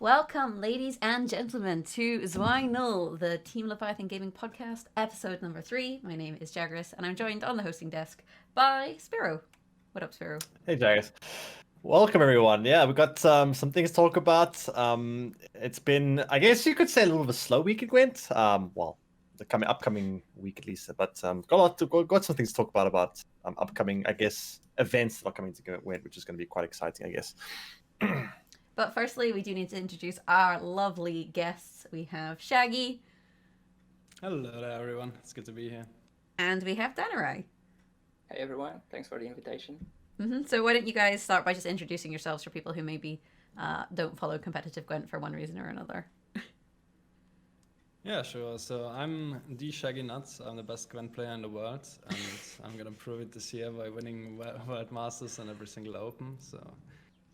Welcome, ladies and gentlemen, to Zwei, Null, the Team Leviathan Gaming Podcast, episode number 3. My name is Jaggerous, and I'm joined on the hosting desk by Spyro. What up, Spyro? Hey, Jairus. Welcome, everyone. Yeah, we've got some things to talk about. It's been, I guess you could say, a little bit of a slow week at Gwent. Well, the upcoming week at least, but got some things to talk about upcoming, I guess, events that are coming to Gwent, which is going to be quite exciting, I guess. But firstly, we do need to introduce our lovely guests. We have Shaggy. Hello there, everyone. It's good to be here. And we have Danirai. Hey everyone, thanks for the invitation. So why don't you guys start by just introducing yourselves for people who maybe don't follow competitive Gwent for one reason or another. Yeah, sure. So I'm the Shaggy Nuts. I'm the best Gwent player in the world, and I'm gonna prove it this year by winning World Masters and every single Open. So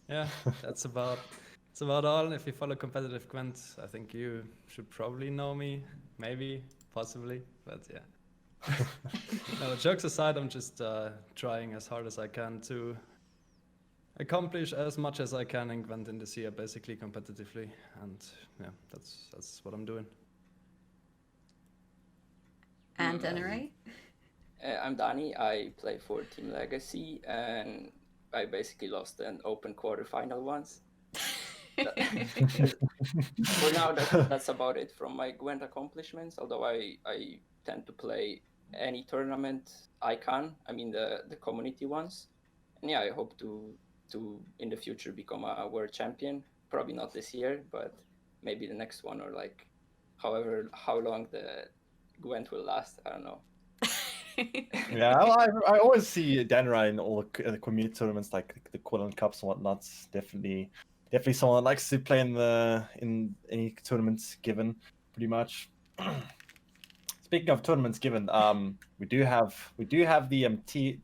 yeah, that's about all. If you follow competitive Gwent, I think you should probably know me, maybe, possibly, but yeah. No, jokes aside, I'm just trying as hard as I can to accomplish as much as I can in Gwent in this year, basically competitively, and yeah, that's what I'm doing. And Danirai? I'm Dani, I play for Team Legacy, and I basically lost an open quarterfinal once. For now, that's about it from my Gwent accomplishments, although I tend to play any tournament I can, I mean the community ones. And yeah, I hope to in the future become a world champion. Probably not this year, but maybe the next one, or like how long the Gwent will last, I don't know. Yeah, I always see Danirai in all the community tournaments, like the Quillen Cups and whatnot. Definitely someone that likes to play in any tournaments given, pretty much. Speaking of tournaments given, we do have the TLG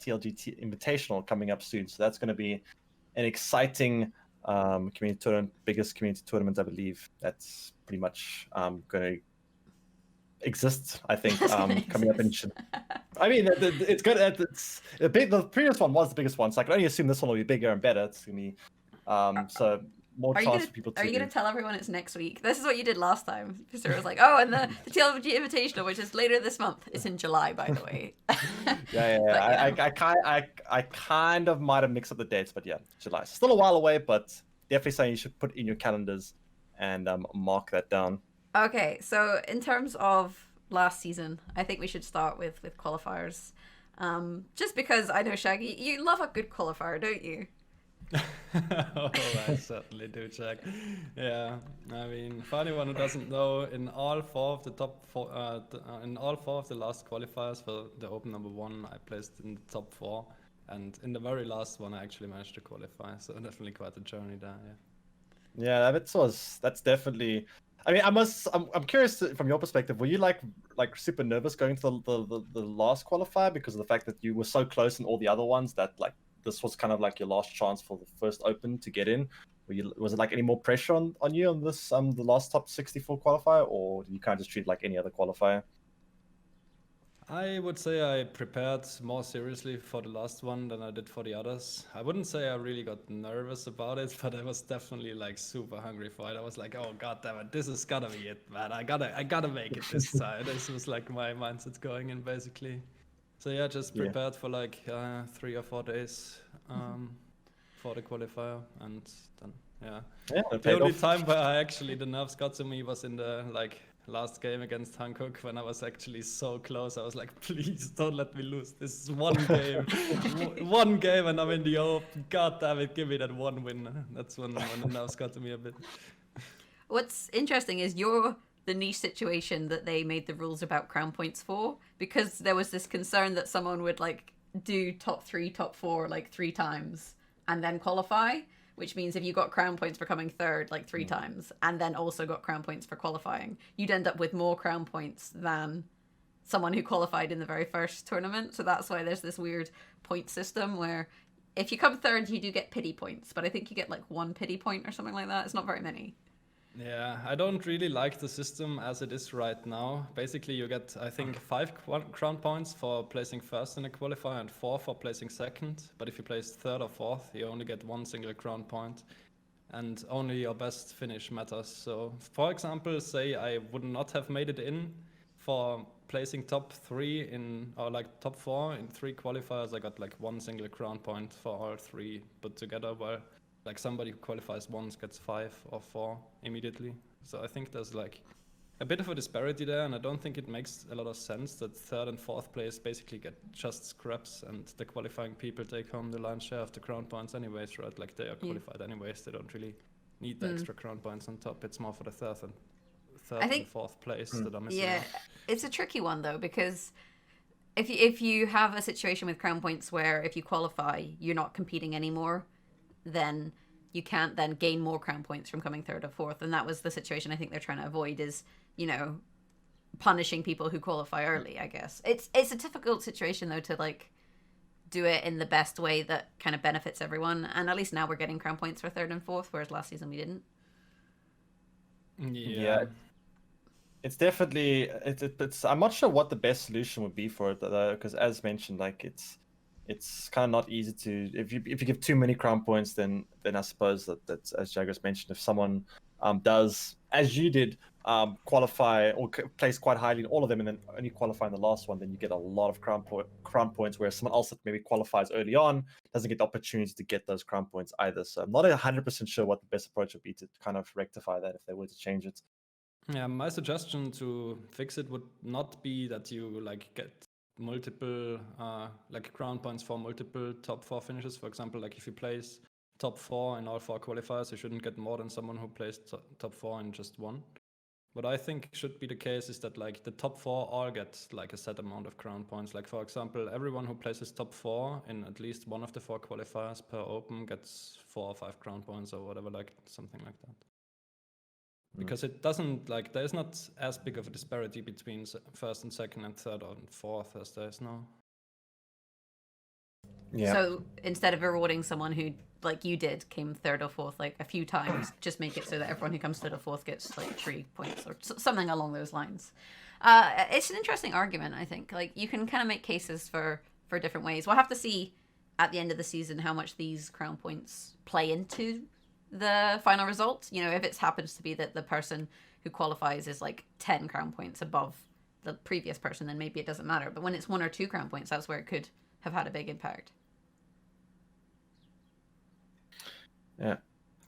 Invitational coming up soon, so that's going to be an exciting community tournament, biggest community tournament, I believe. That's pretty much going to exist, I think, coming up in. I mean, it's good. It's the previous one was the biggest one, so I can only assume this one will be bigger and better. It's gonna be so more chance for people to. Are you going to tell everyone it's next week? This is what you did last time. It was like, oh, and the TLG Invitational, which is later this month. It's in July, by the way. Yeah. I kind of might have mixed up the dates, but yeah, July. Still a while away, but definitely something you should put in your calendars and mark that down. Okay, so in terms of last season, I think we should start with qualifiers. Just because I know, Shaggy, you love a good qualifier, don't you? Oh, I certainly do, Jack. Yeah, I mean, for anyone who doesn't know, in all four of the last qualifiers for the Open number 1, I placed in the top 4, and in the very last one, I actually managed to qualify. So definitely quite a journey there. Yeah, that's definitely. I mean, I'm curious from your perspective. Were you like super nervous going to the last qualifier because of the fact that you were so close in all the other ones that like this was kind of like your last chance for the first Open to get in? Was it like any more pressure on you on this the last top 64 qualifier, or did you kind of just treat it like any other qualifier? I would say I prepared more seriously for the last one than I did for the others. I wouldn't say I really got nervous about it, but I was definitely like super hungry for it. I was like, oh god damn it, this is gotta be it, man. I gotta make it this time. This was like my mindset going in basically. So yeah, just prepared for like 3 or 4 days for the qualifier, and then the only time where the nerves got to me was in the last game against Hankook, when I was actually so close. I was like, please don't let me lose. This is one game. One game and I'm in the Open. God damn it, give me that one win. That's when the nerves got to me a bit. What's interesting is you're the niche situation that they made the rules about crown points for, because there was this concern that someone would like do top 3, top 4 like 3 times and then qualify. Which means if you got crown points for coming third like 3 times and then also got crown points for qualifying, you'd end up with more crown points than someone who qualified in the very first tournament. So that's why there's this weird point system where if you come third, you do get pity points, but I think you get like 1 pity point or something like that. It's not very many. Yeah, I don't really like the system as it is right now. Basically, you get, I think, 5 crown points for placing first in a qualifier and 4 for placing second. But if you place third or fourth, you only get 1 single crown point. and only your best finish matters. So, for example, say I would not have made it in for placing top 3 in, or like top 4 in 3 qualifiers. I got like 1 single crown point for all 3 put together, while like somebody who qualifies once gets 5 or 4 immediately. So I think there's like a bit of a disparity there, and I don't think it makes a lot of sense that 3rd and 4th place basically get just scraps, and the qualifying people take home the lion's share of the crown points anyways, right? Like they are qualified anyways, they don't really need the extra crown points on top. It's more for the third and 4th place that are missing. Yeah, it's a tricky one though, because if you have a situation with crown points where if you qualify, you're not competing anymore, then you can't then gain more crown points from coming 3rd or 4th, and that was the situation I think they're trying to avoid, is, you know, punishing people who qualify early, I guess. It's a difficult situation though to like do it in the best way that kind of benefits everyone, and at least now we're getting crown points for 3rd and 4th, whereas last season we didn't. Yeah. It's definitely it's I'm not sure what the best solution would be for it though, because as mentioned, like it's kind of not easy to, if you give too many crown points, then I suppose that's as Jaggerous mentioned, if someone does, as you did, qualify or place quite highly in all of them and then only qualify in the last one, then you get a lot of crown points, whereas someone else that maybe qualifies early on doesn't get the opportunity to get those crown points either. So I'm not 100% sure what the best approach would be to kind of rectify that if they were to change it. Yeah, my suggestion to fix it would not be that you like get multiple like crown points for multiple top 4 finishes. For example, like if you place top 4 in all 4 qualifiers, you shouldn't get more than someone who placed top 4 in just one. What I think should be the case is that like the top 4 all get like a set amount of crown points. Like for example, everyone who places top 4 in at least one of the 4 qualifiers per open gets 4 or 5 crown points or whatever, like something like that. Because it doesn't, like, there's not as big of a disparity between 1st and 2nd and 3rd or 4th as there is now. Yeah. So instead of rewarding someone who, like you did, came 3rd or 4th like a few times, just make it so that everyone who comes 3rd or 4th gets like 3 points or something along those lines. It's an interesting argument, I think. Like you can kind of make cases for different ways. We'll have to see at the end of the season how much these crown points play into the final result. You know, if it happens to be that the person who qualifies is like 10 crown points above the previous person, then maybe it doesn't matter. But when it's 1 or 2 crown points, that's where it could have had a big impact. Yeah,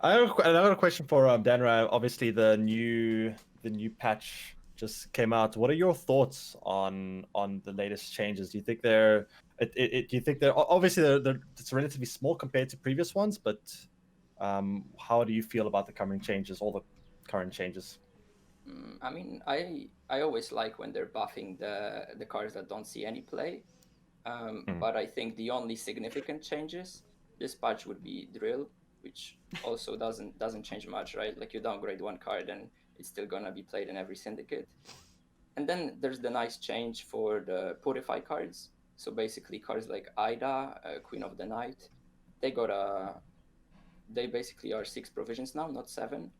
I have another question for Danirai. Obviously, the new patch just came out. What are your thoughts on the latest changes? Do you think do you think they're obviously it's relatively small compared to previous ones, but how do you feel about the coming changes, all the current changes? I mean, I always like when they're buffing the cards that don't see any play. But I think the only significant changes this patch would be drill, which also doesn't change much, right? Like you downgrade one card and it's still gonna be played in every syndicate. And then there's the nice change for the purify cards. So basically cards like Ida, Queen of the Night, they basically are 6 provisions now, not 7.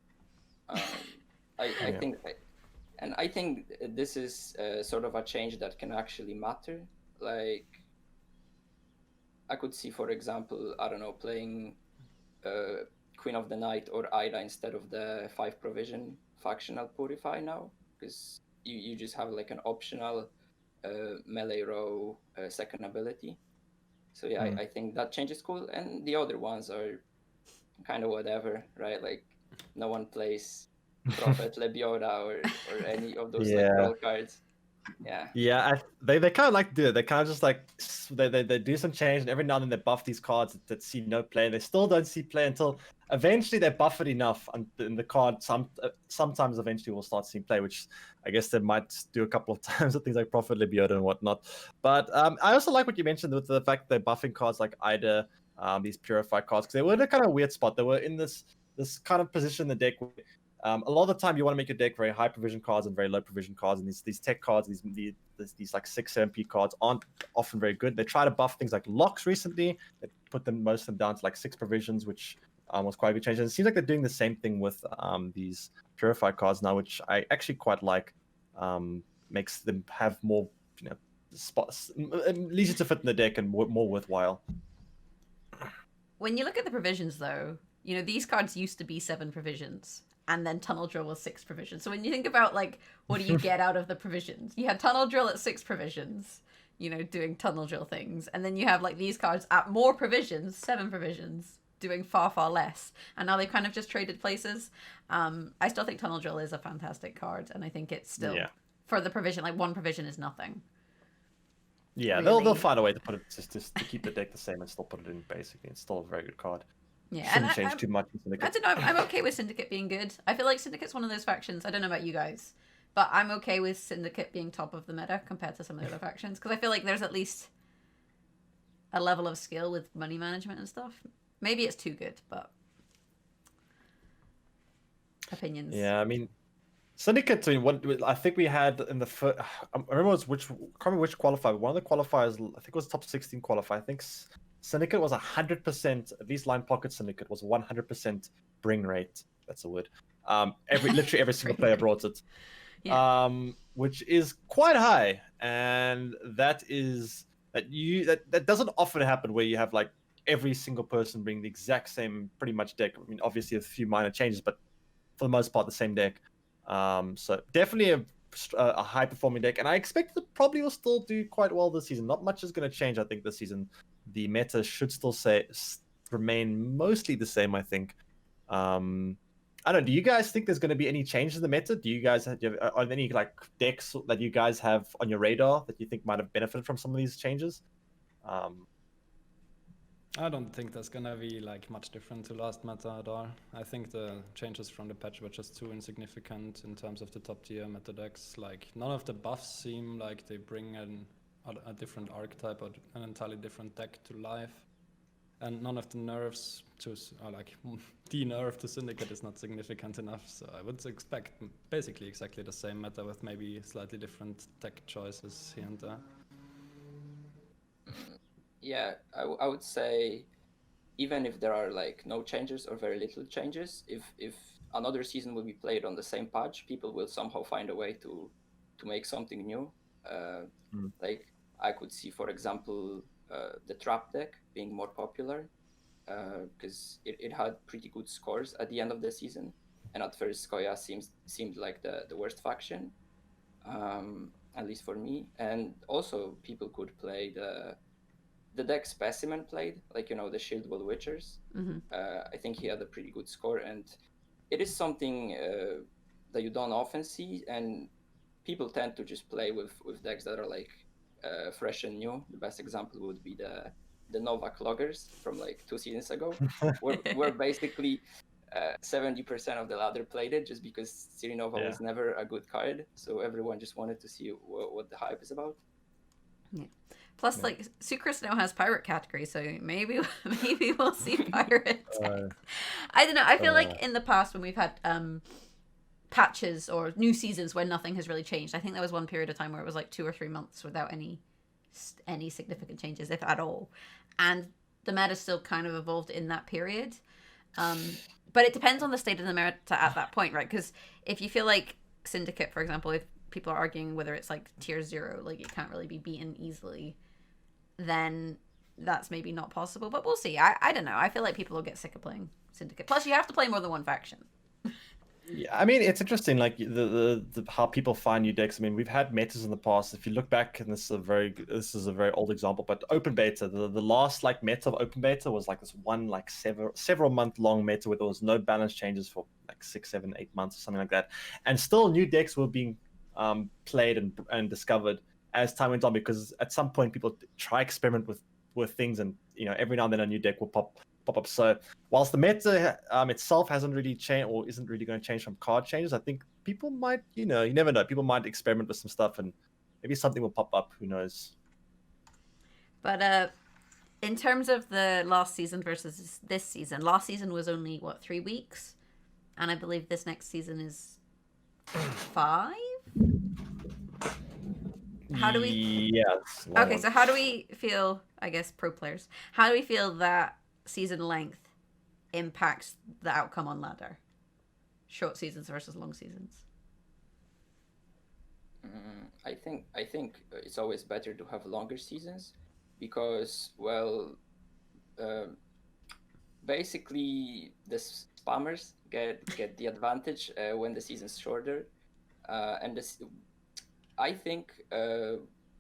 I think, and I think this is sort of a change that can actually matter. Like, I could see, for example, I don't know, playing Queen of the Night or Ida instead of the 5 provision factional purify now, because you just have like an optional melee row second ability. So yeah, I think that change is cool, and the other ones are kind of whatever, right? Like no one plays Prophet Lebioda or any of those like troll cards. Yeah, they kind of like to do it. They kind of just like they do some change, and every now and then they buff these cards that see no play. They still don't see play until eventually they buff it enough, and the card sometimes eventually will start seeing play, which I guess they might do a couple of times with things like Prophet Lebioda and whatnot. But I also like what you mentioned with the fact that they're buffing cards like Ida, these Purify cards, because they were in a kind of weird spot. They were in this kind of position in the deck where a lot of the time you want to make your deck very high provision cards and very low provision cards, and these tech cards, these like 6-7p cards aren't often very good. They try to buff things like locks recently. They put most of them down to like 6 provisions, which was quite a good change. And it seems like they're doing the same thing with these Purify cards now, which I actually quite like. Makes them have more, spots, easier to fit in the deck and more worthwhile. When you look at the provisions, though, you know, these cards used to be 7 provisions, and then Tunnel Drill was 6 provisions. So when you think about, like, what do you get out of the provisions? You had Tunnel Drill at 6 provisions, you know, doing Tunnel Drill things. And then you have, like, these cards at more provisions, 7 provisions, doing far, far less. And now they've kind of just traded places. I still think Tunnel Drill is a fantastic card, and I think it's still, for the provision, like, 1 provision is nothing. Yeah, Really. they'll find a way to put it just to keep the deck the same and still put it in. Basically, it's still a very good card. Yeah, Shouldn't and change too much in Syndicate. I don't know. I'm okay with Syndicate being good. I feel like Syndicate's one of those factions. I don't know about you guys, but I'm okay with Syndicate being top of the meta compared to some of the other factions, because I feel like there's at least a level of skill with money management and stuff. Maybe it's too good, but opinions. Yeah, I mean, Syndicate. I mean, what I think we had in the first. I remember I can't remember which qualifier. One of the qualifiers, I think it was top 16 qualifier. I think Syndicate was 100%. At least Line Pocket Syndicate was 100% bring rate. That's a word. Literally every single player brought it. Yeah. Which is quite high, and that doesn't often happen where you have like every single person bring the exact same pretty much deck. I mean, obviously a few minor changes, but for the most part the same deck. So definitely a high performing deck, and I expect it probably will still do quite well this season. Not much is going to change, I think, this season. The meta should still remain mostly the same, I think. I don't know. Do you guys think there's going to be any changes in the meta? Do you guys are there any like decks that you guys have on your radar that you think might have benefited from some of these changes? I don't think there's gonna be like much different to last meta at all. I think the changes from the patch were just too insignificant in terms of the top tier meta decks. Like none of the buffs seem like they bring a different archetype or an entirely different deck to life. And none of the nerfs de-nerf to Syndicate is not significant enough. So I would expect basically exactly the same meta with maybe slightly different deck choices here and there. Yeah, I would say even if there are like no changes or very little changes, if another season will be played on the same patch, people will somehow find a way to make something new. Like I could see, for example, the trap deck being more popular because it had pretty good scores at the end of the season, and at first Skoya seemed like the worst faction, at least for me. And also people could play the deck Specimen played, like, you know, the Shield Wall Witchers. I think he had a pretty good score, and it is something that you don't often see, and people tend to just play with decks that are like fresh and new. The best example would be the Nova Cloggers from like 2 seasons ago, where basically 70% of the ladder played it just because Sirinova was never a good card, so everyone just wanted to see what the hype is about. Yeah. Plus, like, Sucrose now has pirate category, so maybe we'll see pirates. I don't know. I feel like in the past when we've had patches or new seasons where nothing has really changed, I think there was one period of time where it was like 2 or 3 months without any significant changes, if at all. And the meta still kind of evolved in that period. But it depends on the state of the meta at that point, right? Because if you feel like Syndicate, for example, if people are arguing whether it's like tier 0, like it can't really be beaten easily, then that's maybe not possible, but we'll see. I don't know. I feel like people will get sick of playing Syndicate. Plus, you have to play more than one faction. Yeah, I mean, it's interesting, like the how people find new decks. I mean, we've had metas in the past. If you look back, and this is a very old example, but open beta, the last like meta of open beta was like this one like several month long meta where there was no balance changes for like 6, 7, 8 months or something like that, and still new decks were being played and discovered as time went on, because at some point people try experiment with things, and you know, every now and then a new deck will pop up. So whilst the meta itself hasn't really changed or isn't really going to change from card changes, I think people might, you never know, people might experiment with some stuff and maybe something will pop up, who knows. But in terms of the last season versus this season, last season was only 3 weeks, and I believe this next season is 5. How do we? Yes. Okay, so how do we feel? I guess pro players. How do we feel that season length impacts the outcome on ladder? Short seasons versus long seasons. I think it's always better to have longer seasons because, well, basically the spammers get the advantage when the season's shorter, and this, I think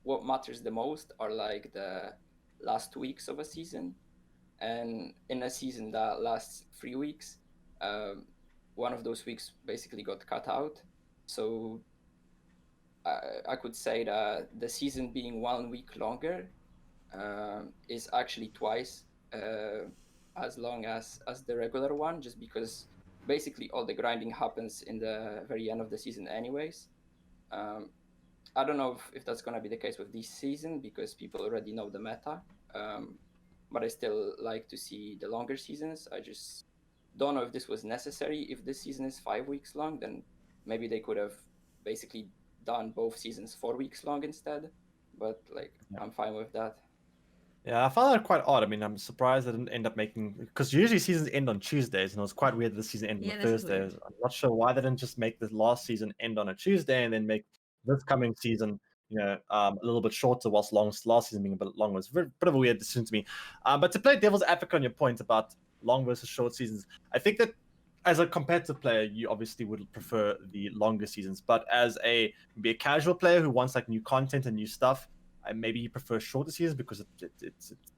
what matters the most are like the last weeks of a season, and in a season that lasts 3 weeks, one of those weeks basically got cut out. So I could say that the season being 1 week longer is actually twice as long as the regular one, just because basically all the grinding happens in the very end of the season anyways. I don't know if that's going to be the case with this season because people already know the meta, but I still like to see the longer seasons. I just don't know if this was necessary. If this season is 5 weeks long, then maybe they could have basically done both seasons 4 weeks long instead. But like, I'm fine with that. Yeah, I found that quite odd. I mean, I'm surprised they didn't end up making, because usually seasons end on Tuesdays, and it was quite weird that this season ended on this is Thursdays. weird. I'm not sure why they didn't just make the last season end on a Tuesday and then make this coming season, a little bit shorter, whilst last season being a bit longer. It's a bit of a weird decision to me. But to play devil's advocate on your point about long versus short seasons, I think that as a competitive player, you obviously would prefer the longer seasons. But as maybe a casual player who wants like new content and new stuff, maybe you prefer shorter seasons because it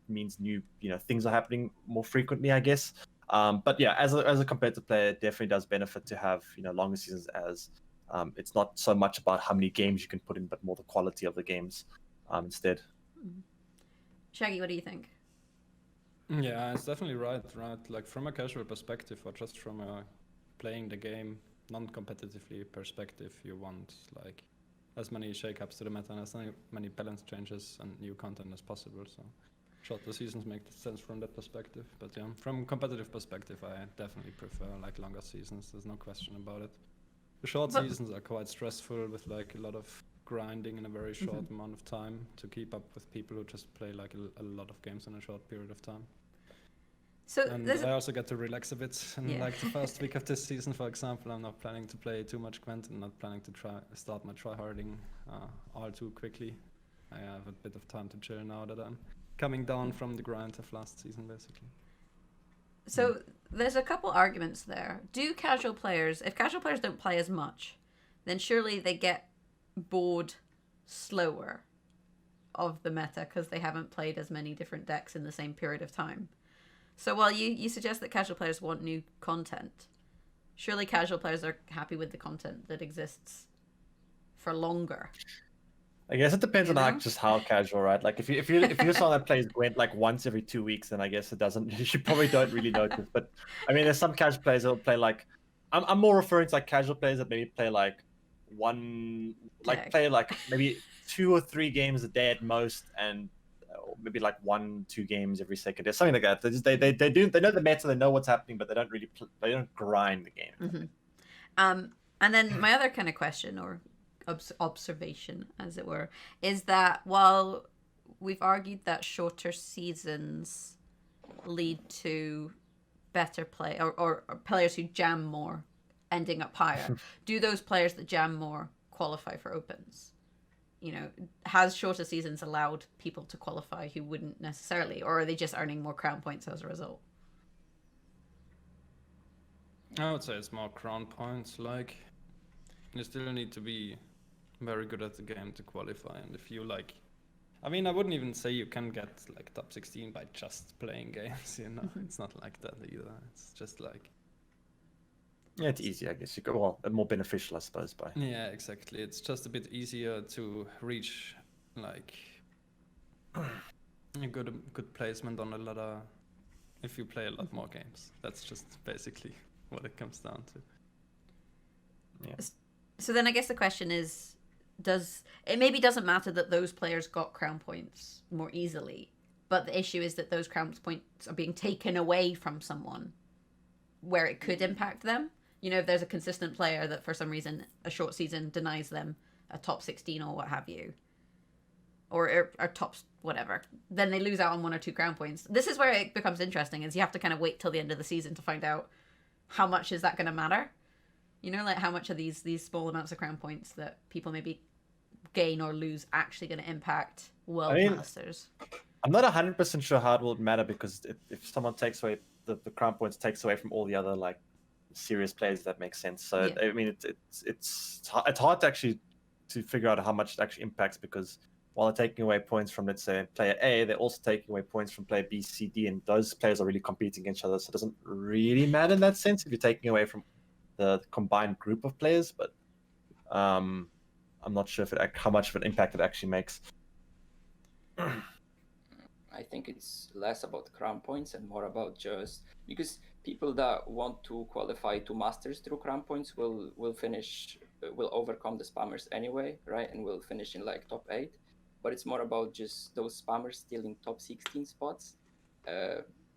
means new things are happening more frequently, I guess. But yeah, as a competitive player, it definitely does benefit to have longer seasons, as it's not so much about how many games you can put in, but more the quality of the games instead. Shaggy, what do you think? Yeah, it's definitely right. Like from a casual perspective, or just from a playing the game non-competitively perspective, you want like as many shake-ups to the meta and as many balance changes and new content as possible. So shorter seasons make sense from that perspective. But yeah, from competitive perspective, I definitely prefer like longer seasons. There's no question about it. The short seasons are quite stressful with like a lot of grinding in a very short amount of time to keep up with people who just play like a lot of games in a short period of time. So and I also get to relax a bit in like the first week of this season, for example. I'm not planning to play too much Gwent and not planning to start my tryharding all too quickly. I have a bit of time to chill now that I'm coming down from the grind of last season, basically. So there's a couple arguments there. If casual players don't play as much, then surely they get bored slower of the meta because they haven't played as many different decks in the same period of time. So while you suggest that casual players want new content, surely casual players are happy with the content that exists for longer. I guess it depends on just how casual, right? Like if you're someone that plays Gwent like once every 2 weeks, then I guess it doesn't. You probably don't really notice. But I mean, there's some casual players that will play like. I'm more referring to like casual players that maybe play like play like maybe 2 or 3 games a day at most, and maybe like 1-2 games every second day, something like that. They know the meta, they know what's happening, but they don't really they don't grind the game. And then my other kind of question or observation, as it were, is that while we've argued that shorter seasons lead to better play or players who jam more ending up higher, do those players that jam more qualify for opens? Has shorter seasons allowed people to qualify who wouldn't necessarily, or are they just earning more crown points as a result? I would say it's more crown points. Like, you still need to be very good at the game to qualify. And if you like, I mean, I wouldn't even say you can get like top 16 by just playing games, It's not like that either. It's just like... Yeah, it's easy, I guess. More beneficial, I suppose. Yeah, exactly. It's just a bit easier to reach like a good placement on a ladder if you play a lot more games. That's just basically what it comes down to. Yeah. So then I guess the question is, it maybe doesn't matter that those players got crown points more easily, but the issue is that those crown points are being taken away from someone where it could impact them. If there's a consistent player that for some reason a short season denies them a top 16 or what have you, or top whatever, then they lose out on 1 or 2 crown points. This is where it becomes interesting, is you have to kind of wait till the end of the season to find out how much is that going to matter. Like how much of these small amounts of crown points that people maybe gain or lose actually going to impact World Masters. I'm not 100% sure how it will matter, because if someone takes away the crown points takes away from all the other like serious players. That makes sense. So Yeah. I mean, it's hard to actually to figure out how much it actually impacts, because while they're taking away points from, let's say, player A, they're also taking away points from player B, C, D, and those players are really competing against each other. So it doesn't really matter in that sense if you're taking away from the combined group of players. But I'm not sure how much of an impact it actually makes. I think it's less about crown points and more about just because people that want to qualify to masters through crown points will overcome the spammers anyway, right? And will finish in like top 8. But it's more about just those spammers still in top 16 spots.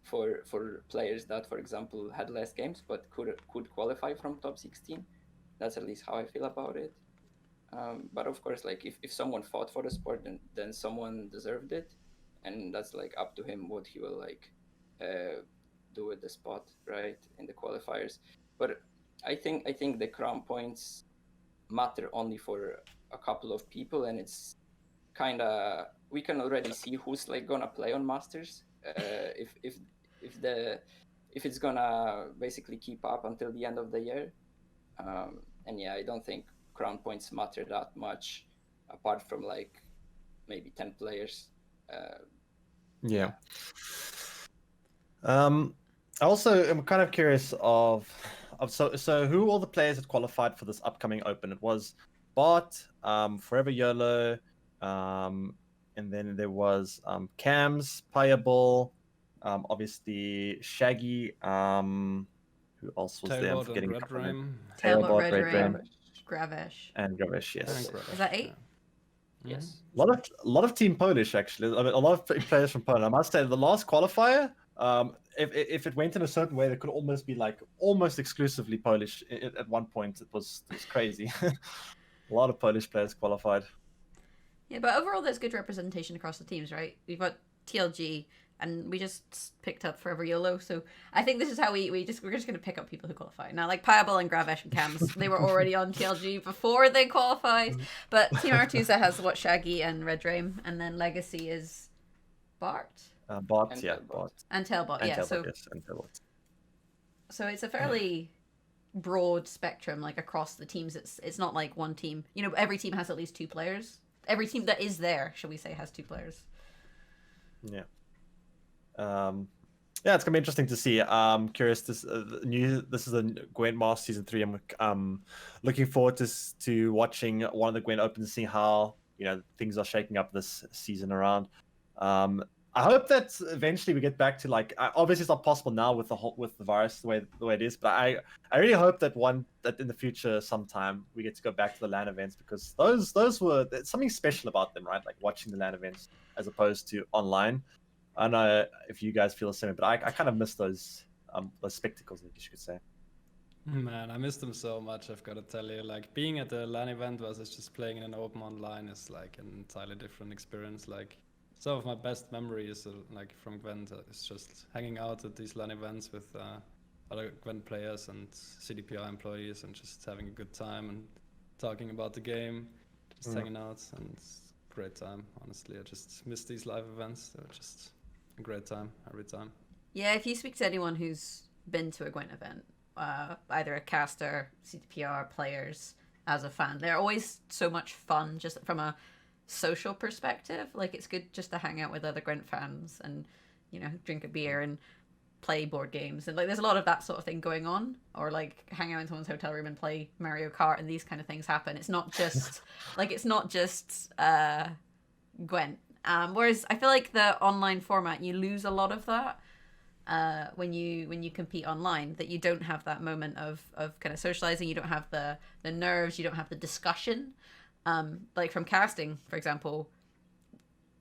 For players that, for example, had less games but could qualify from top 16. That's at least how I feel about it. But of course, like if someone fought for the sport, then someone deserved it, and that's like up to him what he will like do with the spot, right, in the qualifiers. But I think the crown points matter only for a couple of people, and it's kind of, we can already see who's like gonna play on masters, if it's gonna basically keep up until the end of the year. And yeah, I don't think crown points matter that much, apart from like maybe 10 players. Yeah. I also am kind of curious of so who all the players that qualified for this upcoming Open? It was Bart, Forever YOLO, and then there was Cams, Piable, obviously Shaggy, who else was there? I'm Tailbot forgetting. and Red Rame. Tailbot, Tailbot, Red Red Rame, Rame, Gravesh. and Gavish, yes. And Gravish, Is that 8? yeah. Yes. A lot of Team Polish actually. I mean, a lot of players from Poland. I must say, the last qualifier, if it went in a certain way, there could almost be like almost exclusively Polish. At one point, it was crazy. A lot of Polish players qualified. Yeah, but overall, there's good representation across the teams, right? We've got TLG, and we just picked up Forever YOLO. So I think this is how we're just going to pick up people who qualify. Now, like Piable and Gravesh and Cams, they were already on TLG before they qualified. But Team Artusa has what, Shaggy and Red Rame, and then Legacy is Bart Bot, And yeah, Tailbot. Bot. and Tailbot. And Yeah, Tailbot, yes, and Tailbot. so it's a fairly broad spectrum, like across the teams. It's not like one team. You know, every team has at least 2 players. Every team that is there, shall we say, has 2 players. Yeah. Yeah, it's gonna be interesting to see. Curious. This is the Gwent Master Season 3. I'm looking forward to watching one of the Gwent Opens and seeing how things are shaking up this season around. I hope that eventually we get back to like, obviously it's not possible now with the virus the way it is, but I really hope that in the future sometime we get to go back to the LAN events, because those were something special about them, right? Like watching the LAN events as opposed to online. I don't know if you guys feel the same, but I kind of miss those spectacles, I guess you could say. Man, I miss them so much, I've got to tell you. Like, being at a LAN event versus just playing in an open online is like an entirely different experience. Like, some of my best memories like from Gwent is just hanging out at these LAN events with other Gwent players and CDPR employees and just having a good time and talking about the game, just hanging out, and it's a great time, honestly. I just miss these live events. They're just a great time every time. Yeah, if you speak to anyone who's been to a Gwent event, either a caster, CDPR, players, as a fan, they're always so much fun just from a social perspective. Like, it's good just to hang out with other Gwent fans and, drink a beer and play board games. And, like, there's a lot of that sort of thing going on. Or, like, hang out in someone's hotel room and play Mario Kart, and these kind of things happen. It's not just, Gwent. Whereas I feel like the online format, you lose a lot of that. When you compete online, that you don't have that moment of kind of socializing, you don't have the nerves, you don't have the discussion. Like from casting, for example,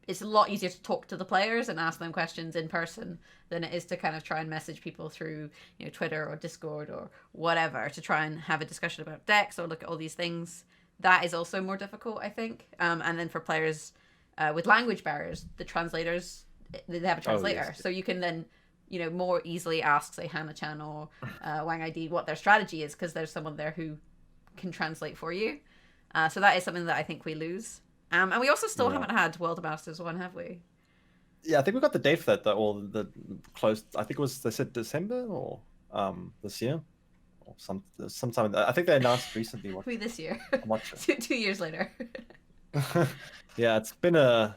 it's a lot easier to talk to the players and ask them questions in person than it is to kind of try and message people through Twitter or Discord or whatever to try and have a discussion about decks or look at all these things. That is also more difficult, I think. And then for players with language barriers, the translators, they have a translator, yes. so you can then more easily ask, say, Hannah-chan or Wang ID what their strategy is, because there's someone there who can translate for you. So that is something that I think we lose. And we also still haven't had World Masters 1, have we? Yeah, I think we got the date for that though, or the close. I think it was they said December or this year, or sometime. I think they announced recently. What? Who this year? I'm not sure. 2 years later. Yeah, it's been a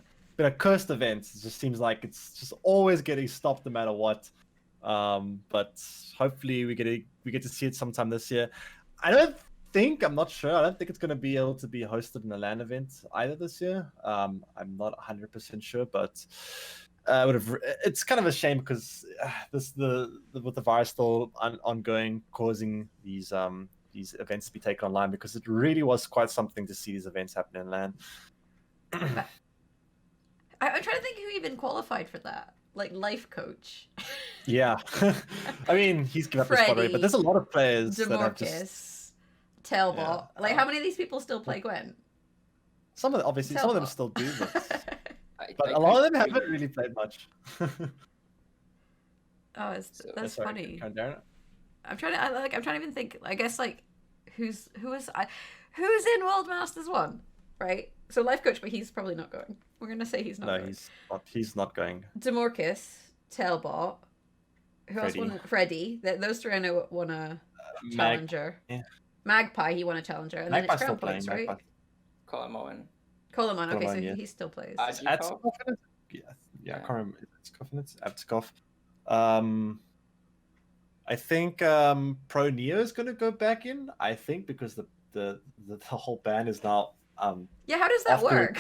cursed event. It just seems like it's just always getting stopped no matter what. But hopefully we get to see it sometime this year. I'm not sure. I don't think it's going to be able to be hosted in a LAN event either this year. I'm not 100% sure, but it's kind of a shame because with the virus still ongoing, causing these events to be taken online, because it really was quite something to see these events happen in LAN. I'm trying to think who even qualified for that. Like life coach. Yeah, I mean he's given up his spot already, but there's a lot of players that have just. Tailbot. Yeah. Like, how many of these people still play Gwent? Some of them still do, but a I lot of them haven't really played much. Oh, that's funny. I'm trying to even think. I guess like, who's in World Masters 1, right? So life coach, but he's probably not going. We're gonna say he's not. No, going. he's not going. Demorcus, Tailbot. Who else won? Freddy. Those three I know won a challenger. Yeah. Magpie, he won a challenger, and then it's Crown Points, right? Coleman. Okay, so yeah. he still plays. Abskov? Yeah, I can't remember. It's Abskov. I think Pro Neo is going to go back in. I think because the whole ban is now. Yeah, how does that work?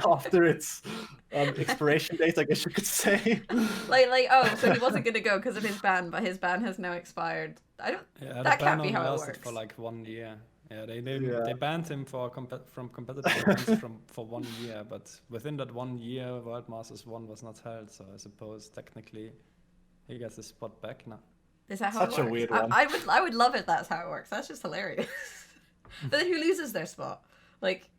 After its expiration date, I guess you could say. So he wasn't going to go because of his ban, but his ban has now expired. That can't be how it works. For like 1 year. Yeah, they banned him from competitive events for 1 year, but within that 1 year, World Masters 1 was not held. So I suppose technically he gets his spot back now. Is that how it works? Such a weird one. I would love it. That's how it works. That's just hilarious. But then who loses their spot? Like.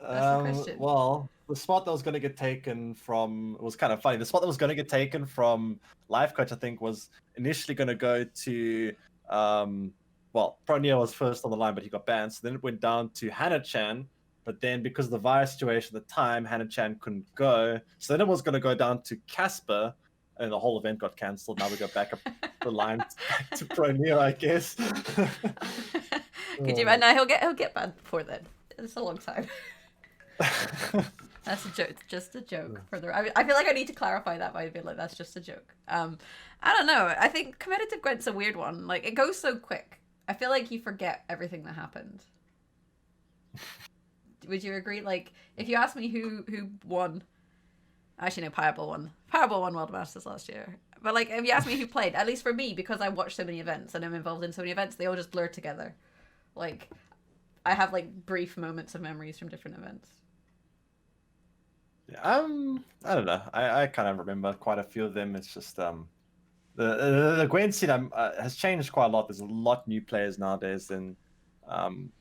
That's the question. Well, the spot that was going to get taken from, it was kind of funny. The spot that was going to get taken from Life Coach, I think, was initially going to go to, Pro Neo was first on the line, but he got banned. So then it went down to Hannah-chan. But then because of the virus situation at the time, Hannah-chan couldn't go. So then it was going to go down to Casper, and the whole event got cancelled. Now we go back up the line back to Pro Neo, I guess. Could you imagine? No, he'll get banned before then. It's a long time. That's a joke. Just a joke. I feel like I need to clarify that by being like, that's just a joke. I don't know. I think competitive Gwent's a weird one. Like, it goes so quick. I feel like you forget everything that happened. Would you agree? Like, if you ask me who won, actually no, Pireball won. Pireball won World Masters last year. But like, if you ask me who played, at least for me, because I watch so many events and I'm involved in so many events, they all just blur together. Like, I have like brief moments of memories from different events. I don't know. I kind of remember quite a few of them. It's just the Gwent scene has changed quite a lot. There's a lot new players nowadays, and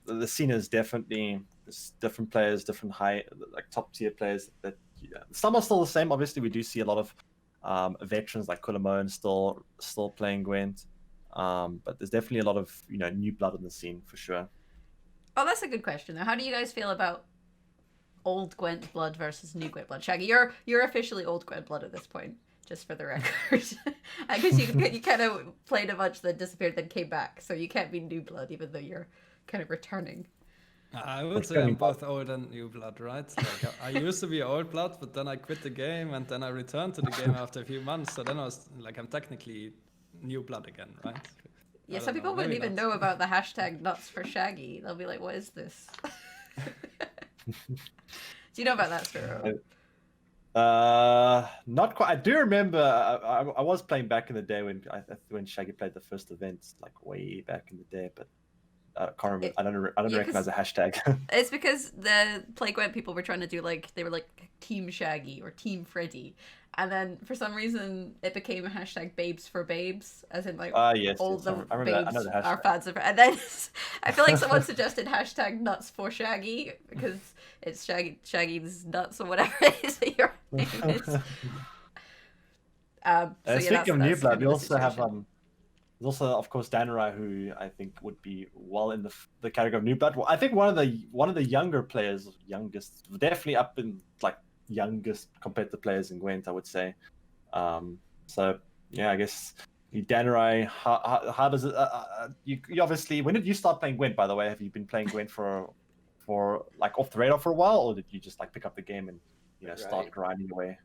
the scene is definitely different players, different top tier players. That some are still the same. Obviously, we do see a lot of veterans like Kulamone still playing Gwent, but there's definitely a lot of new blood in the scene for sure. Oh, that's a good question though. How do you guys feel about old Gwent blood versus new Gwent blood? Shaggy, you're officially old Gwent blood at this point, just for the record. I guess you kind of played a bunch that disappeared then came back, so you can't be new blood even though you're kind of returning. I would say I'm both old and new blood, right? Like, I used to be old blood, but then I quit the game and then I returned to the game after a few months. So then I was like, I'm technically new blood again, right? Yeah, some people wouldn't even know about the hashtag nuts for Shaggy. They'll be like, what is this? Do you know about that, Spyro? Not quite. I do remember. I was playing back in the day when Shaggy played the first event, like way back in the day. But I can't remember. I don't recognize the hashtag. It's because the Play Gwent people were trying to do they were like Team Shaggy or Team Freddy, and then for some reason it became a hashtag Babes for Babes, as in like yes, all yes, the I remember babes that. are fans of. And then I feel like someone suggested hashtag Nuts for Shaggy because it's Shaggy's nuts or whatever it is that your name is. Speaking of new blood, we also have there's also, of course, Danirai, who I think would be well in the category of new blood. Well, I think one of the youngest, definitely up in like youngest competitive players in Gwent, I would say. So yeah, I guess Danirai, how does it? You obviously, when did you start playing Gwent? By the way, have you been playing Gwent for like off the radar for a while, or did you just like pick up the game and start Right. grinding away?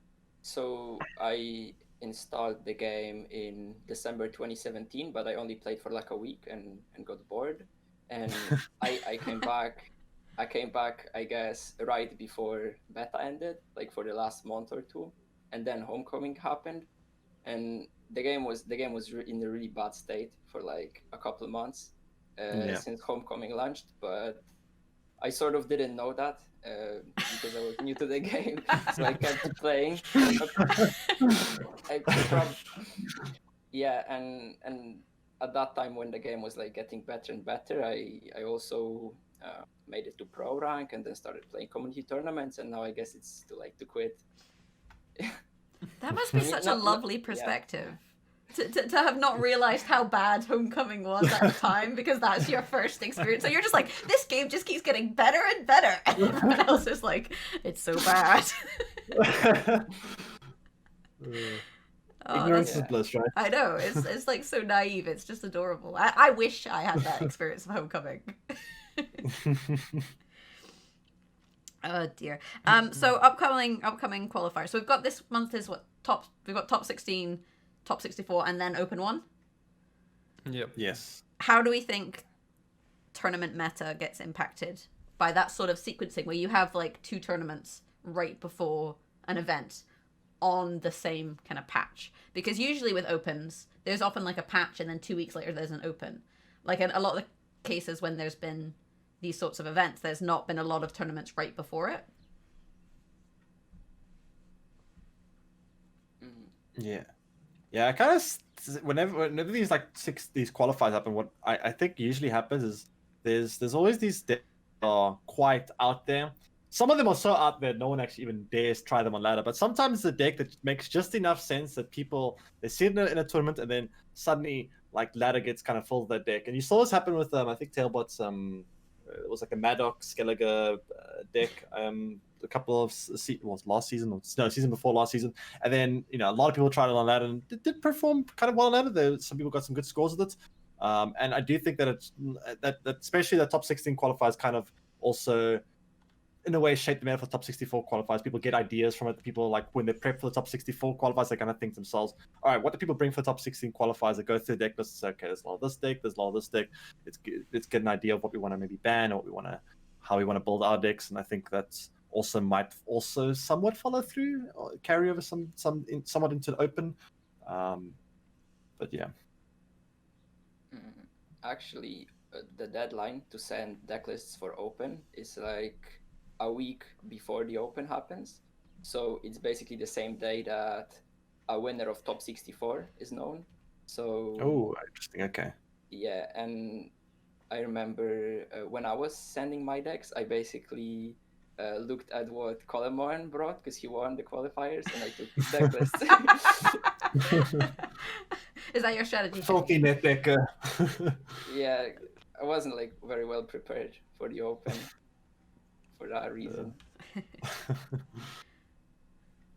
So I installed the game in December 2017, but I only played for like a week and got bored. And I came back. I came back, I guess, right before beta ended, like for the last month or two, and then Homecoming happened, and the game was in a really bad state for like a couple of months Yeah. since Homecoming launched, but I sort of didn't know that because I was new to the game, so I kept playing. I yeah, and at that time when the game was like getting better and better, I also made it to pro rank and then started playing community tournaments, and now I guess it's too late to quit. That must be I mean, such a not- lovely yeah. perspective. To have not realized how bad Homecoming was at the time, because that's your first experience. So you're just like, this game just keeps getting better and better. And everyone else is like, it's so bad. Oh, Ignorance that's- is bliss, right? I know, it's like so naive. It's just adorable. I wish I had that experience of Homecoming. Oh dear. So upcoming qualifiers. So we've got this month is we've got top 16, top 64, and then Open 1. Yep. Yes. How do we think tournament meta gets impacted by that sort of sequencing where you have like 2 tournaments right before an event on the same kind of patch? Because usually with opens, there's often like a patch and then 2 weeks later there's an open. Like in a lot of the cases when there's been these sorts of events, there's not been a lot of tournaments right before it. Yeah. Yeah, I kind of whenever these these qualifiers happen, what I think usually happens is there's always these decks that are quite out there. Some of them are so out there no one actually even dares try them on ladder. But sometimes it's a deck that makes just enough sense that people they see it in a tournament and then suddenly like ladder gets kind of filled with that deck. And you saw this happen with I think Tailbot's it was like a Maddox Skellige deck a couple of last season or no season before last season, and then a lot of people tried it on ladder and it did perform kind of well on ladder. Some people got some good scores with it, and I do think that it's that especially the top 16 qualifiers kind of also in a way shape the meta for top 64 qualifiers. People get ideas from it. People like when they prep for the top 64 qualifiers, they kind of think to themselves, all right, what do people bring for the top 16 qualifiers? They go through the deck lists. Okay, there's a lot of this deck, there's a lot of this deck. Let's get an idea of what we want to maybe ban or how we want to build our decks. And I think that's also might also somewhat follow through or carry over somewhat into the open. But yeah. Actually, the deadline to send deck lists for open is like a week before the open happens. So it's basically the same day that a winner of top 64 is known. So Oh, interesting. Okay. yeah, and I remember when I was sending my decks, I basically looked at what Coleman brought because he won the qualifiers, and I took his deck list. Is that your strategy? Salty net deck. Yeah, I wasn't like very well prepared for the open for that reason.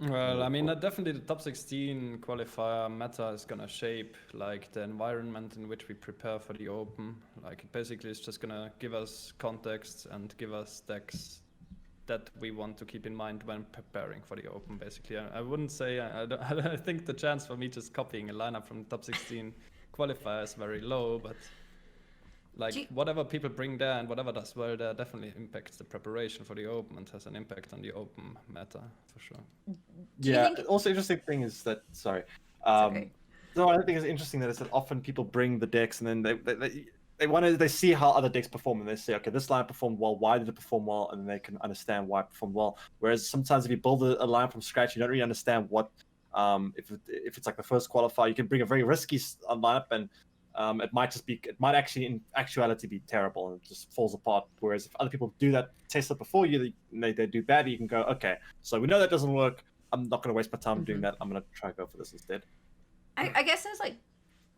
Well, I mean, definitely the top 16 qualifier meta is gonna shape like the environment in which we prepare for the open. Like it basically is just gonna give us context and give us decks that we want to keep in mind when preparing for the open. Basically, I wouldn't say I don't think the chance for me just copying a lineup from the top 16 qualifier is very low, but like whatever people bring there and whatever does well there definitely impacts the preparation for the open and has an impact on the open meta for sure. Yeah. Also, interesting thing is that Okay. So I think it's interesting that it's that often people bring the decks and then they see how other decks perform and they say, okay, this line performed well. Why did it perform well? And then they can understand why it performed well. Whereas sometimes if you build a line from scratch, you don't really understand what if it's like the first qualifier, you can bring a very risky lineup and it might actually in actuality be terrible and it just falls apart. Whereas if other people do that, test it before you, they do badly, you can go, okay, so we know that doesn't work. I'm not going to waste my time doing that. I'm going to try to go for this instead. I guess there's like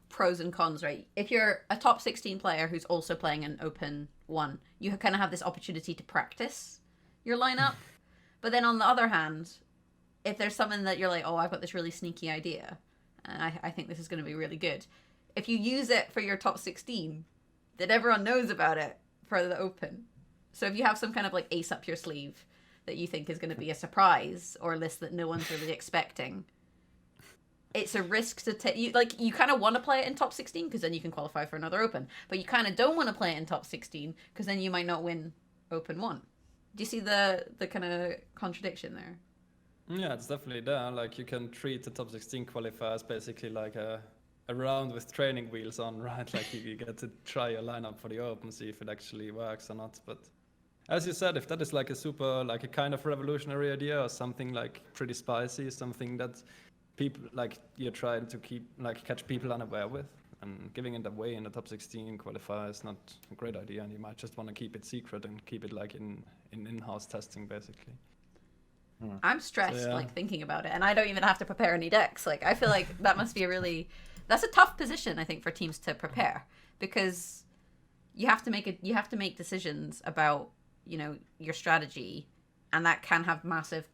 pros and cons, right? If you're a top 16 player who's also playing an open one, you kind of have this opportunity to practice your lineup. But then on the other hand, if there's something that you're like, oh, I've got this really sneaky idea, and I think this is going to be really good, if you use it for your top 16, then everyone knows about it for the open. So if you have some kind of like ace up your sleeve that you think is going to be a surprise or a list that no one's really expecting, it's a risk to take. You kind of want to play it in top 16 because then you can qualify for another open, but you kind of don't want to play it in top 16 because then you might not win open 1. Do you see the kind of contradiction there? Yeah, it's definitely there. Like, you can treat the top 16 qualifiers basically like a round with training wheels on, right? Like, you get to try your lineup for the open, see if it actually works or not. But as you said, if that is like a kind of revolutionary idea or something like pretty spicy, something that people like you're trying to catch people unaware with, and giving it away in the top 16 qualifier is not a great idea, and you might just want to keep it secret and keep it like in-house testing basically. I'm stressed like thinking about it, and I don't even have to prepare any decks. Like, I feel like that must be that's a tough position, I think, for teams to prepare, because you have to make decisions about, you know, your strategy, and that can have massive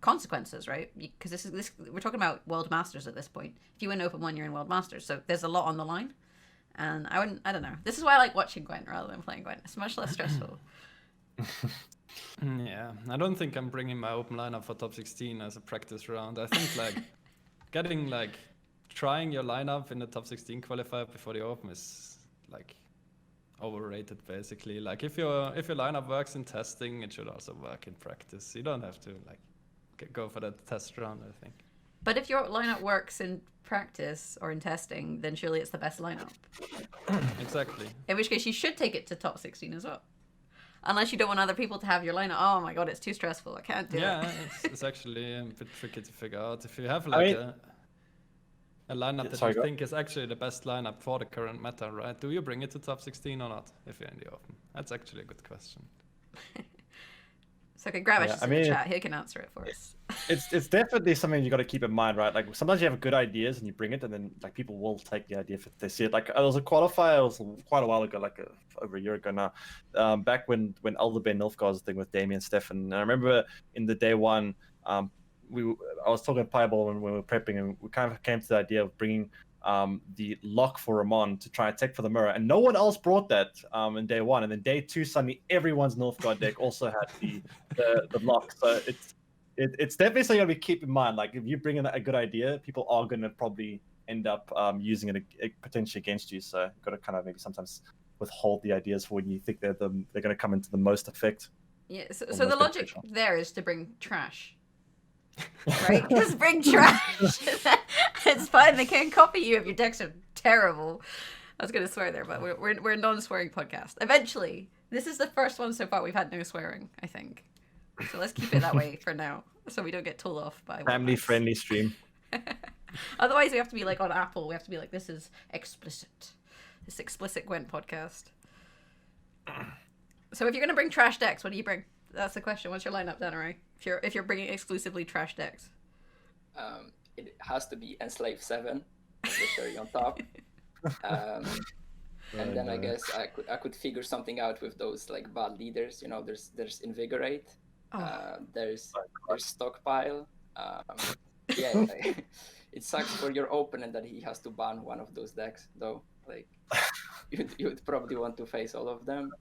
consequences, right? Because this we're talking about World Masters at this point. If you win Open 1, you're in World Masters, so there's a lot on the line. And I don't know. This is why I like watching Gwent rather than playing Gwent. It's much less stressful. Yeah, I don't think I'm bringing my open lineup for top 16 as a practice round. I think like trying your lineup in the top 16 qualifier before the open is like overrated basically. Like, if your lineup works in testing, it should also work in practice. You don't have to like go for that test round, I think. But if your lineup works in practice or in testing, then surely it's the best lineup. Exactly. In which case you should take it to top 16 as well. Unless you don't want other people to have your lineup. Oh my god, it's too stressful. I can't do it. Yeah, it's actually a bit tricky to figure out. If you have like a lineup that you think is actually the best lineup for the current meta, right? Do you bring it to top 16 or not if you're in the open? That's actually a good question. So Gravish is in the chat. He can answer it for us. It's definitely something you got to keep in mind, right? Like, sometimes you have good ideas and you bring it, and then like people will take the idea if they see it. Like, there was a qualifier, it was quite a while ago, like over a year ago now, back when Elderbear Nilfgaard was the thing with Damien Stefan. And I remember in the day one, I was talking to Pieball when we were prepping, and we kind of came to the idea of bringing the lock for Ramon to try and take for the mirror, and no one else brought that in day one. And then day two, suddenly everyone's Nilfgaard deck also had the lock. So it's definitely something you got to keep in mind. Like, if you bring in a good idea, people are going to probably end up using it potentially against you. So you've got to kind of maybe sometimes withhold the ideas for when you think they're going to come into the most effect. Yeah. So the logic there is to bring trash. Right? Just bring trash. It's fine. They can't copy you if your decks are terrible. I was going to swear there, but we're a non-swearing podcast. Eventually, this is the first one so far we've had no swearing, I think. So let's keep it that way for now, so we don't get told off by family-friendly stream. Otherwise, we have to be like on Apple. We have to be like, this is explicit. This explicit Gwent podcast. So if you're going to bring trash decks, what do you bring? That's the question. What's your lineup, Danirai? If you're bringing exclusively trash decks, it has to be Enslave 7, the cherry on top. And then I guess I could figure something out with those like bad leaders. You know, there's Invigorate, there's Stockpile. Yeah, it sucks for your opponent that he has to ban one of those decks, though. Like, you'd probably want to face all of them.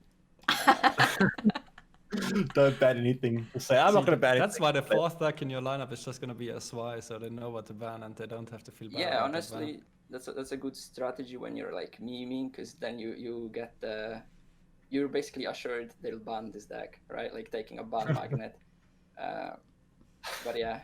Don't ban anything. Say, I'm not going to ban anything. That's why the fourth deck in your lineup is just going to be a Zwei, so they know what to ban and they don't have to feel bad. Yeah, honestly, that's a good strategy when you're like memeing, because then you get you're basically assured they'll ban this deck, right? Like taking a ban magnet. But yeah.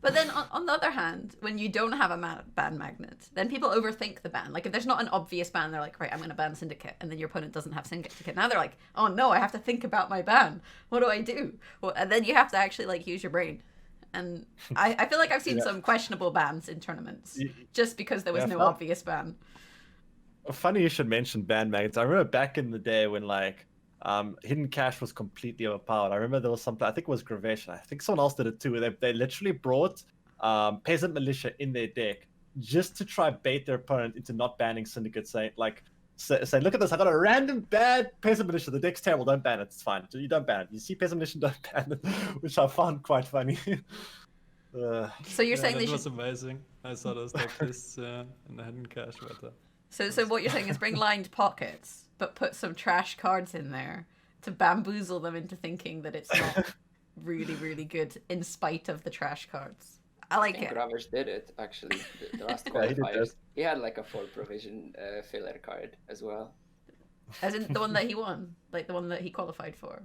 But then on the other hand, when you don't have a ban magnet, then people overthink the ban. Like, if there's not an obvious ban, they're like, right, I'm going to ban Syndicate. And then your opponent doesn't have Syndicate. Now they're like, oh no, I have to think about my ban. What do I do? Well, and then you have to actually like use your brain. And I feel like I've seen some questionable bans in tournaments just because there was no obvious ban. Funny you should mention ban magnets. I remember back in the day when like Hidden Cache was completely overpowered. I remember there was something, I think it was Gravesh, I think someone else did it too, where they literally brought Peasant Militia in their deck just to try bait their opponent into not banning Syndicate, saying like say, look at this, I got a random bad Peasant Militia. The deck's terrible, don't ban it. It's fine. You don't ban it. You see Peasant Militia, don't ban it, which I found quite funny. So you're saying that they was should... amazing. I saw those deck lists and I hadn't cash, but So what you're saying is bring lined pockets, but put some trash cards in there to bamboozle them into thinking that it's not really, really good in spite of the trash cards. I like it. Ravage did it, actually. The last Yeah, he did qualifiers. that. He had like a full provision filler card as well. As in the one that he won, like the one that he qualified for.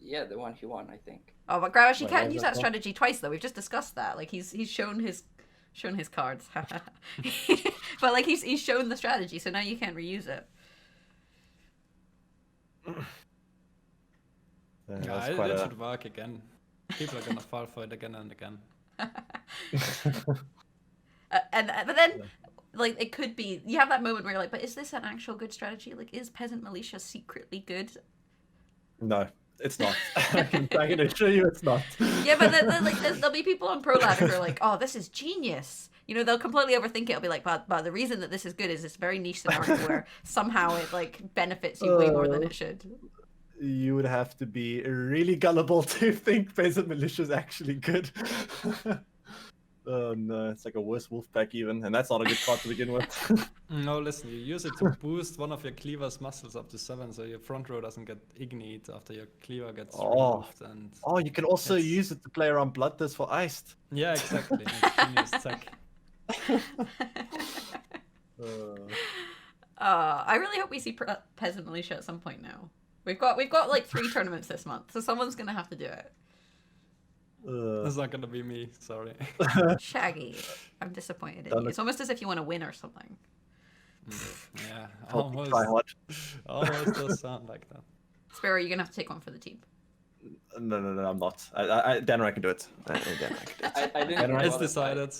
Yeah, the one he won, I think. Oh, but Gravish, he Wait, can't what was use that that for? strategy twice though. We've just discussed that. Like he's shown his cards, but like he's shown the strategy, so now you can't reuse it. yeah, it should work again. People are gonna fall for it again and again. But then, like it could be you have that moment where you're like, but is this an actual good strategy? Like, is Peasant Militia secretly good? No, it's not. I can assure you it's not. Yeah, but then like there'll be people on Pro Ladder who are like, oh, this is genius. You know, they'll completely overthink it. It'll be like, but the reason that this is good is this very niche scenario where somehow it like benefits you way more than it should. You would have to be really gullible to think Peasant Militia is actually good. Oh no, it's like a worse wolf pack even, and that's not a good card to begin with. No, listen, you use it to boost one of your cleaver's muscles up to 7, so your front row doesn't get ignited after your cleaver gets removed. And Oh, you can also It's- use it to play around Bloodthirst for iced. yeah, exactly. It's genius tech. I really hope we see Peasant Militia at some point now. We've got like 3 tournaments this month, so someone's gonna have to do it. It's not gonna be me, sorry. Shaggy, I'm disappointed in Don't you. look- It's almost as if you want to win or something. Yeah, Try hard. almost does sound like that. Spyro, you're gonna have to take one for the team. No, I'm not. Danirai can do it. Danirai can do it. I didn't It's It's qualify. decided.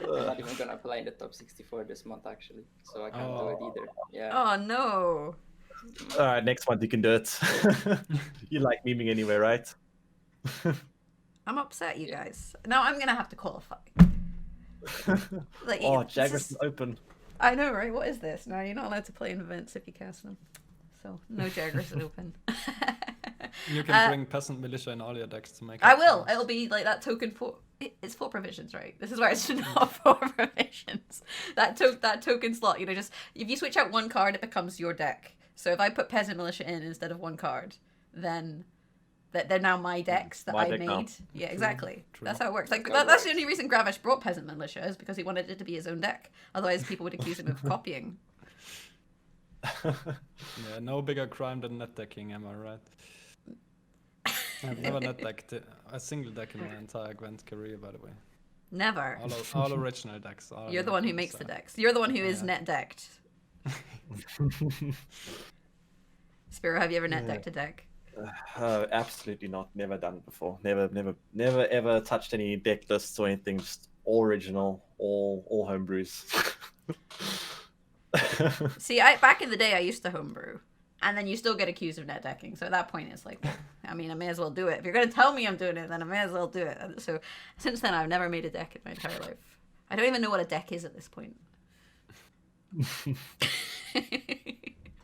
I'm not even gonna play in the top 64 this month, actually. So I can't do it either. Yeah. Oh no. All right, next month you can do it. You like memeing anyway, right? I'm upset, you guys. Now I'm gonna have to qualify. Like, Oh, this Jaggerous is- Open. I know, right? What is this? No, you're not allowed to play in events if you cast them. So no Jaggerous Open. You can bring Peasant Militia in all your decks to make I it will. fast. It'll be like that token for. It's 4 provisions, right? This is why it's not 4 provisions. That token slot, you know, just if you switch out one card, it becomes your deck. So if I put Peasant Militia in instead of one card, then they're now my decks that My I deck made. now. Yeah, exactly. True. That's how it works. Like That that's the works. only reason Gravish brought Peasant Militia is because he wanted it to be his own deck. Otherwise, people would accuse him of copying. Yeah, no bigger crime than net decking, am I right? I've never net decked a single deck in my entire Gwent career, by the way. Never. All original decks. All You're the one who makes the decks. You're the one who is Yeah. net decked. Spyro, have you ever net decked a deck? Absolutely not. Never done it before. Never ever touched any deck lists or anything. Just all original, all homebrews. See, back in the day, I used to homebrew, and then you still get accused of net decking. So at that point, it's like, well, I mean, I may as well do it. If you're gonna tell me I'm doing it, then I may as well do it. And so since then, I've never made a deck in my entire life. I don't even know what a deck is at this point.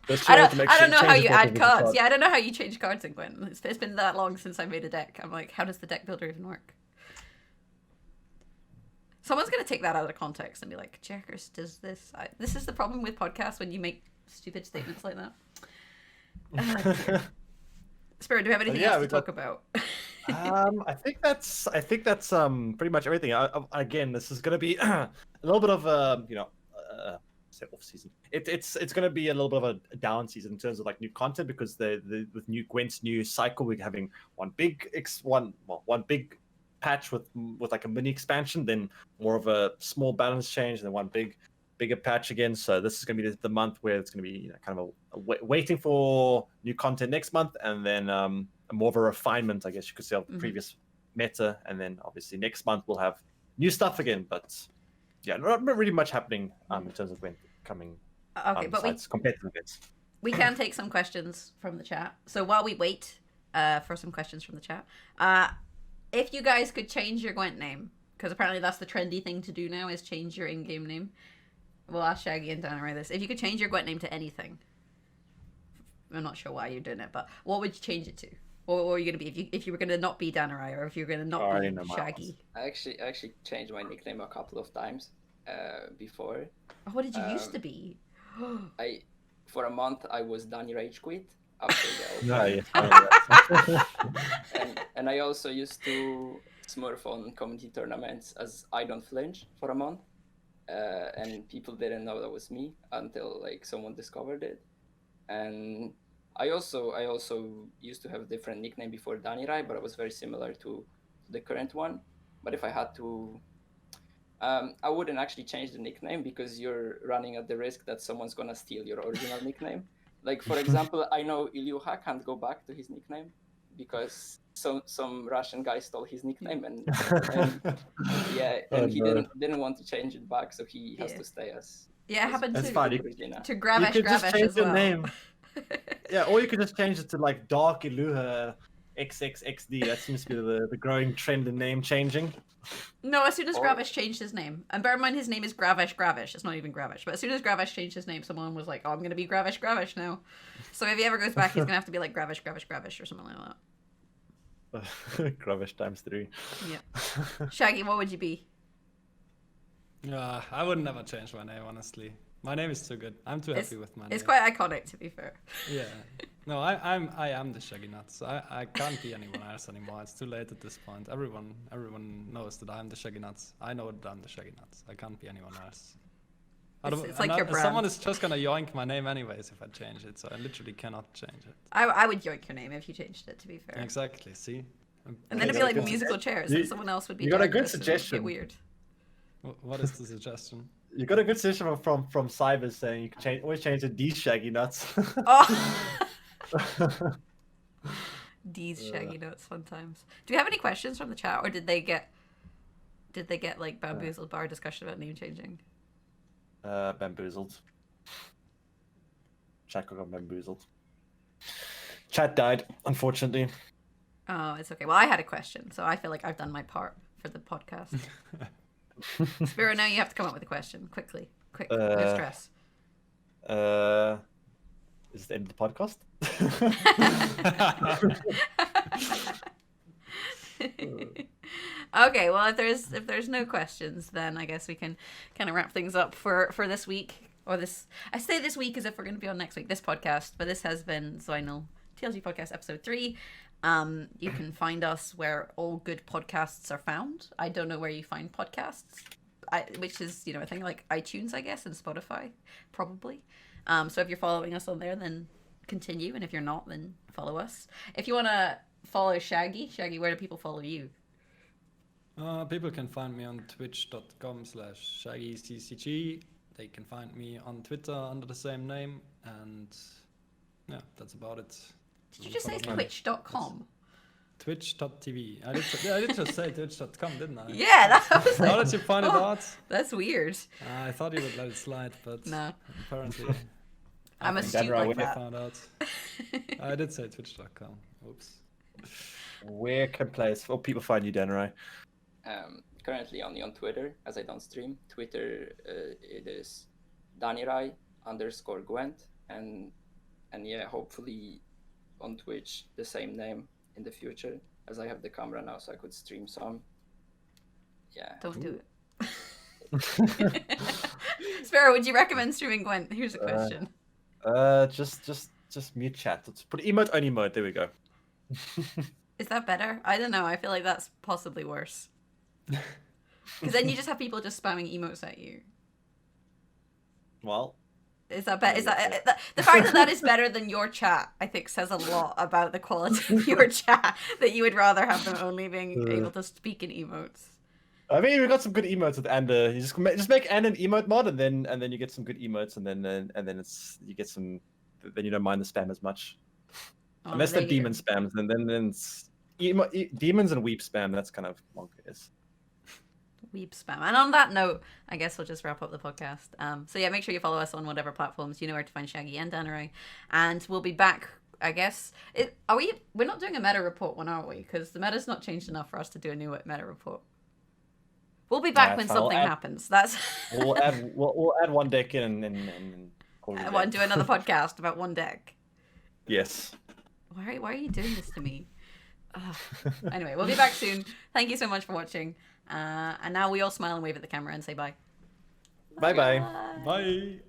I don't know how you add cards. Yeah, I don't know how you change cards in Gwent. It's been that long since I made a deck. I'm like, how does the deck builder even work? Someone's gonna take that out of context and be like, Jaggerous does this. This is the problem with podcasts when you make stupid statements like that. Spirit, do we have anything else to talk about? I think that's pretty much everything. Again, this is gonna be a little bit of say off season. It's gonna be a little bit of a down season in terms of like new content because with new Gwent's new cycle, we're having one big patch with like a mini expansion, then more of a small balance change, and then one bigger patch again. So this is going to be the month where it's going to be kind of waiting for new content next month, and then more of a refinement, I guess you could say, of the previous meta. And then obviously next month we'll have new stuff again. But yeah, not really much happening in terms of when coming. Okay, but competitive events. we can take some questions from the chat. So while we wait for some questions from the chat, if you guys could change your Gwent name, because apparently that's the trendy thing to do now, is change your in-game name. we'll ask Shaggy and Danirai this. If you could change your Gwent name to anything, I'm not sure why you're doing it, but what would you change it to? What were you going to be if you were going to not be Danirai, or if you were going to not be Shaggy? I actually changed my nickname a couple of times before. Oh, what did you used to be? For a month I was Danny Rage Quit after the No, and I also used to smurf on community tournaments as I Don't Flinch for a month, and people didn't know that was me until like someone discovered it. And I also used to have a different nickname before Danirai, but it was very similar to the current one. But if I had to, I wouldn't actually change the nickname because you're running at the risk that someone's gonna steal your original nickname. Like for example, I know Ilyuha can't go back to his nickname because some Russian guy stole his nickname and he didn't want to change it back, so he has to stay as. Yeah, it happened to Gravesh Gravesh change as well. your name. Yeah, or you could just change it to like Dark Iluha XXXD. That seems to be the growing trend in name changing. No, as soon as Gravesh changed his name, and bear in mind his name is Gravesh. It's not even Gravesh. But as soon as Gravesh changed his name, someone was like, "Oh, I'm gonna be Gravesh now." So if he ever goes back, he's gonna have to be like Gravesh or something like that. Gravesh times 3. Yeah. Shaggy, what would you be? I would never change my name, honestly. My name is too good. I'm too happy with my name. It's quite iconic, to be fair. Yeah. No, I am the Shaggy Nuts. I can't be anyone else anymore. It's too late at this point. Everyone knows that I'm the Shaggy Nuts. I know that I'm the Shaggy Nuts. I can't be anyone else. It's like your brand. Someone is just gonna yoink my name anyways if I change it, so I literally cannot change it. I would yoink your name if you changed it, to be fair. Exactly. See. And then it'd be like musical chairs, and someone else would be. You got a good Jaggerous, and suggestion. it'd get weird. What is the suggestion? You got a good suggestion from Cyber saying you can always change it these Shaggy Nuts. Oh. These Shaggy Nuts, fun times. Do we have any questions from the chat, or did they get like bamboozled by our discussion about name changing? Bamboozled. Chat got bamboozled. Chat died, unfortunately. Oh, it's okay. Well, I had a question, so I feel like I've done my part for the podcast. Spyro, now you have to come up with a question quickly. Quick, no stress. Is it the end of the podcast? Okay, well, if there's no questions, then I guess we can kind of wrap things up for this week, or this. I say this week as if we're going to be on next week. This podcast, but this has been Zwei, Null TLG podcast episode 3. You can find us where all good podcasts are found. I don't know where you find podcasts, which is a thing like iTunes, I guess, and Spotify, probably. So if you're following us on there, then continue, and if you're not, then follow us. If you want to follow Shaggy, where do people follow you? People can find me on twitch.com/shaggyccg. They can find me on Twitter under the same name, and yeah, that's about it. Did you just say twitch.com? Twitch.tv. I did just say twitch.com, didn't I? Yeah, that was like... Now that you pointed out. That's weird. I thought you would let it slide, but no. Apparently... I'm astute like that. Found out. I did say twitch.com. Oops. Where can people find you, Danirai? Currently only on Twitter, as I don't stream. Twitter, it is Danirai_Gwent, and yeah, hopefully on Twitch the same name in the future, as I have the camera now, so I could stream some. Yeah. Don't do it. Spyro, would you recommend streaming Gwent? Here's a question. Just mute chat. Let's put emote only mode. There we go. Is that better? I don't know. I feel like that's possibly worse. Because then you just have people just spamming emotes at you. Well, is that better? Is that the fact that is better than your chat? I think says a lot about the quality of your chat. That you would rather have them only being able to speak in emotes. I mean, we got some good emotes at the end. You just make an emote mod, and then you get some good emotes, and then you get some. Then you don't mind the spam as much. Unless they're demon spams, and then it's demons and weep spam. That's kind of bonkers. Weep spam. And on that note, I guess we'll just wrap up the podcast. So yeah, make sure you follow us on whatever platforms. You know where to find Shaggy and Danirai, and we'll be back. I guess. We're not doing a meta report one, are we? Because the meta's not changed enough for us to do a new meta report. We'll be back Yeah, when it's fine. something happens. That's We'll add one deck in and call it a I want day. to do another podcast about one deck. Yes. Why are you doing this to me? Ugh. Anyway, we'll be back soon. Thank you so much for watching. And now we all smile and wave at the camera and say bye. Bye bye. Bye.